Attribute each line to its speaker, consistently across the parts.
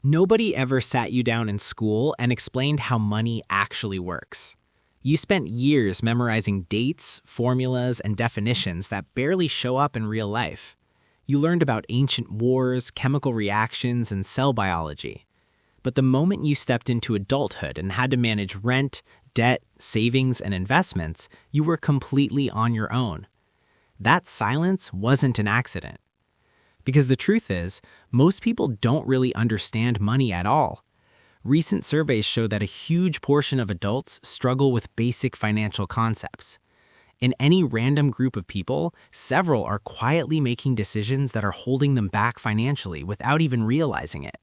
Speaker 1: Nobody ever sat you down in school and explained how money actually works. You spent years memorizing dates, formulas, and definitions that barely show up in real life. You learned about ancient wars, chemical reactions, and cell biology. But the moment you stepped into adulthood and had to manage rent, debt, savings, and investments, you were completely on your own. That silence wasn't an accident. Because the truth is, most people don't really understand money at all. Recent surveys show that a huge portion of adults struggle with basic financial concepts. In any random group of people, several are quietly making decisions that are holding them back financially without even realizing it.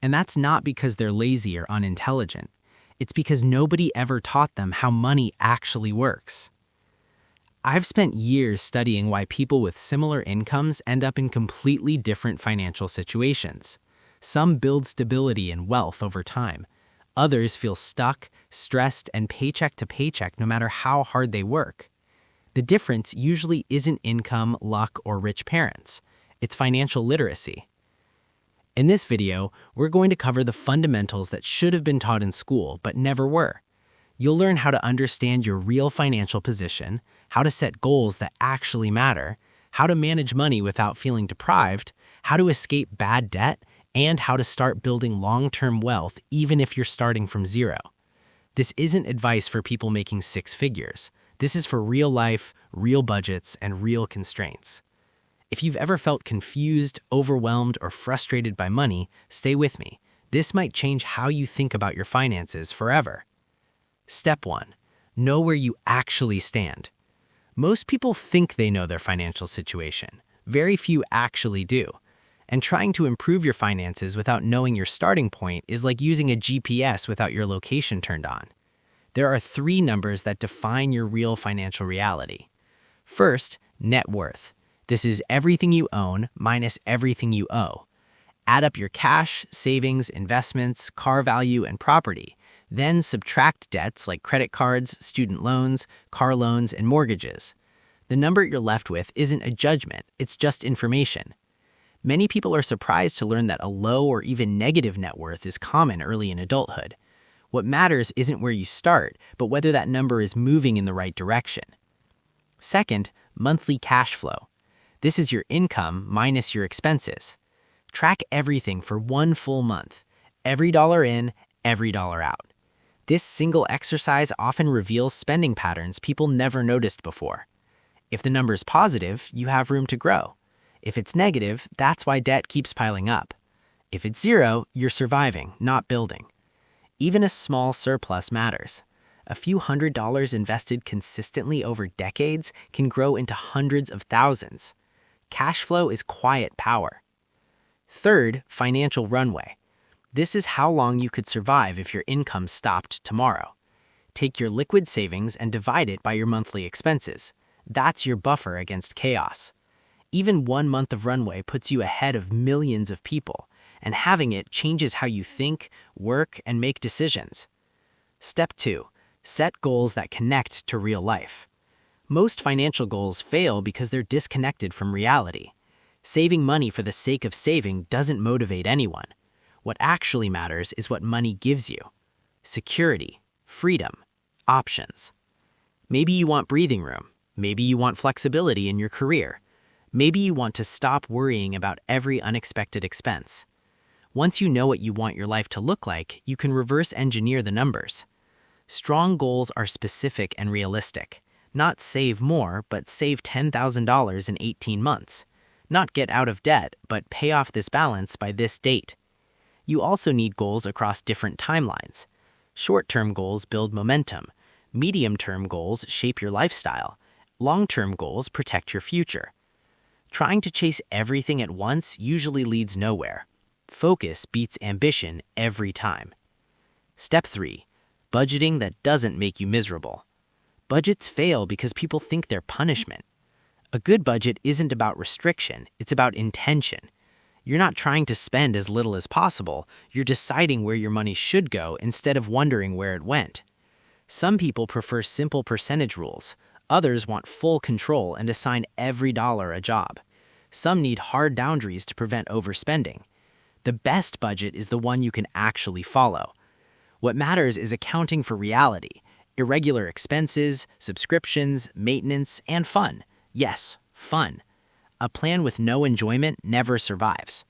Speaker 1: And that's not because they're lazy or unintelligent. It's because nobody ever taught them how money actually works. I've spent years studying why people with similar incomes end up in completely different financial situations. Some build stability and wealth over time. Others feel stuck, stressed, and paycheck to paycheck no matter how hard they work. The difference usually isn't income, luck, or rich parents. It's financial literacy. In this video, we're going to cover the fundamentals that should have been taught in school but never were. You'll learn how to understand your real financial position, how to set goals that actually matter, how to manage money without feeling deprived, how to escape bad debt, and how to start building long-term wealth even if you're starting from zero. This isn't advice for people making six figures. This is for real life, real budgets, and real constraints. If you've ever felt confused, overwhelmed, or frustrated by money, stay with me. This might change how you think about your finances forever. Step 1. Know where you actually stand. Most people think they know their financial situation. Very few actually do. And trying to improve your finances without knowing your starting point is like using a GPS without your location turned on. There are 3 numbers that define your real financial reality. First, net worth. This is everything you own minus everything you owe. Add up your cash, savings, investments, car value, and property. Then subtract debts like credit cards, student loans, car loans, and mortgages. The number you're left with isn't a judgment, it's just information. Many people are surprised to learn that a low or even negative net worth is common early in adulthood. What matters isn't where you start, but whether that number is moving in the right direction. Second, monthly cash flow. This is your income minus your expenses. Track everything for 1 full month. Every dollar in, every dollar out. This single exercise often reveals spending patterns people never noticed before. If the number is positive, you have room to grow. If it's negative, that's why debt keeps piling up. If it's 0, you're surviving, not building. Even a small surplus matters. A few $100s invested consistently over decades can grow into hundreds of thousands. Cash flow is quiet power. Third, financial runway. This is how long you could survive if your income stopped tomorrow. Take your liquid savings and divide it by your monthly expenses. That's your buffer against chaos. Even 1 month of runway puts you ahead of millions of people, and having it changes how you think, work, and make decisions. Step 2. Set goals that connect to real life. Most financial goals fail because they're disconnected from reality. Saving money for the sake of saving doesn't motivate anyone. What actually matters is what money gives you. Security, freedom, options. Maybe you want breathing room. Maybe you want flexibility in your career. Maybe you want to stop worrying about every unexpected expense. Once you know what you want your life to look like, you can reverse engineer the numbers. Strong goals are specific and realistic. Not save more, but save $10,000 in 18 months. Not get out of debt, but pay off this balance by this date. You also need goals across different timelines. Short-term goals build momentum. Medium-term goals shape your lifestyle. Long-term goals protect your future. Trying to chase everything at once usually leads nowhere. Focus beats ambition every time. Step 3. Budgeting that doesn't make you miserable. Budgets fail because people think they're punishment. A good budget isn't about restriction, it's about intention. You're not trying to spend as little as possible, you're deciding where your money should go instead of wondering where it went. Some people prefer simple percentage rules. Others want full control and assign every dollar a job. Some need hard boundaries to prevent overspending. The best budget is the one you can actually follow. What matters is accounting for reality, irregular expenses, subscriptions, maintenance, and fun. Yes, fun. A plan with no enjoyment never survives.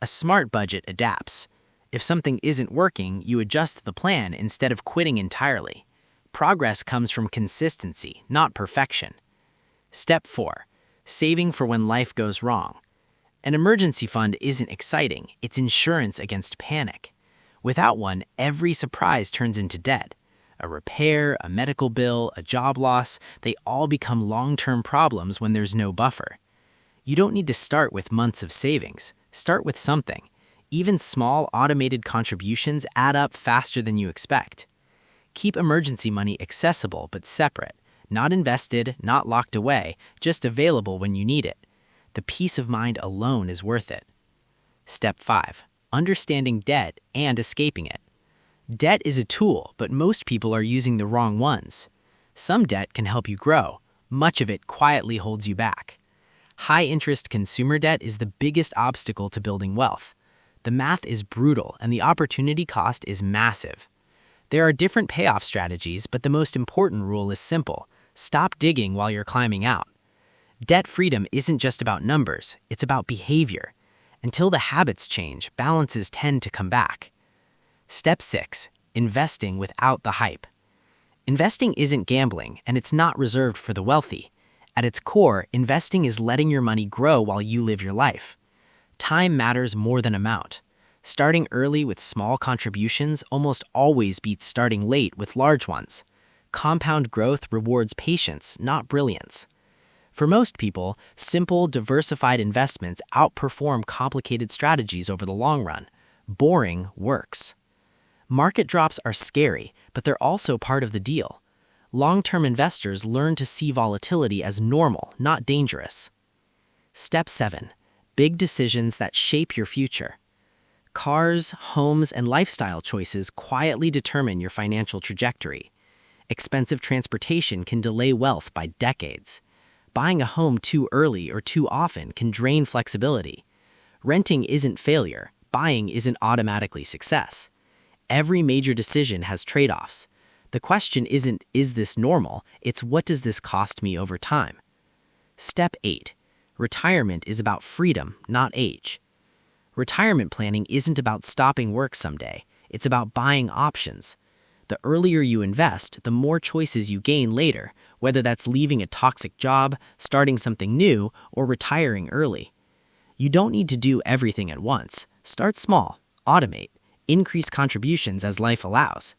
Speaker 1: A smart budget adapts. If something isn't working, you adjust the plan instead of quitting entirely. Progress comes from consistency, not perfection. Step 4. Saving for when life goes wrong. An emergency fund isn't exciting, it's insurance against panic. Without one, every surprise turns into debt. A repair, a medical bill, a job loss, they all become long-term problems when there's no buffer. You don't need to start with months of savings. Start with something. Even small automated contributions add up faster than you expect. Keep emergency money accessible but separate. Not invested, not locked away, just available when you need it. The peace of mind alone is worth it. Step 5. Understanding debt and escaping it. Debt is a tool, but most people are using the wrong ones. Some debt can help you grow. Much of it quietly holds you back. High-interest consumer debt is the biggest obstacle to building wealth. The math is brutal and the opportunity cost is massive. There are different payoff strategies, but the most important rule is simple. Stop digging while you're climbing out. Debt freedom isn't just about numbers, it's about behavior. Until the habits change, balances tend to come back. Step 6. Investing without the hype. Investing isn't gambling, and it's not reserved for the wealthy. At its core, investing is letting your money grow while you live your life. Time matters more than amount. Starting early with small contributions almost always beats starting late with large ones. Compound growth rewards patience, not brilliance. For most people, simple, diversified investments outperform complicated strategies over the long run. Boring works. Market drops are scary, but they're also part of the deal. Long-term investors learn to see volatility as normal, not dangerous. Step 7. Big decisions that shape your future. Cars, homes, and lifestyle choices quietly determine your financial trajectory. Expensive transportation can delay wealth by decades. Buying a home too early or too often can drain flexibility. Renting isn't failure. Buying isn't automatically success. Every major decision has trade-offs. The question isn't, is this normal? It's what does this cost me over time? Step 8. Retirement is about freedom, not age. Retirement planning isn't about stopping work someday. It's about buying options. The earlier you invest, the more choices you gain later, whether that's leaving a toxic job, starting something new, or retiring early. You don't need to do everything at once. Start small, automate, increase contributions as life allows.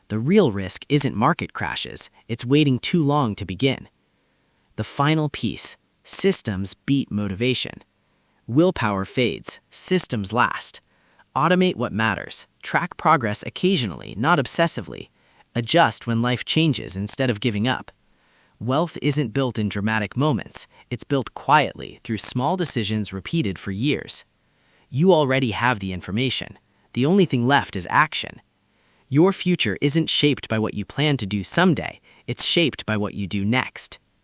Speaker 1: The real risk isn't market crashes, it's waiting too long to begin. The final piece, systems beat motivation. Willpower fades, systems last. Automate what matters, track progress occasionally, not obsessively. Adjust when life changes instead of giving up. Wealth isn't built in dramatic moments, it's built quietly through small decisions repeated for years. You already have the information. The only thing left is action. Your future isn't shaped by what you plan to do someday, it's shaped by what you do next.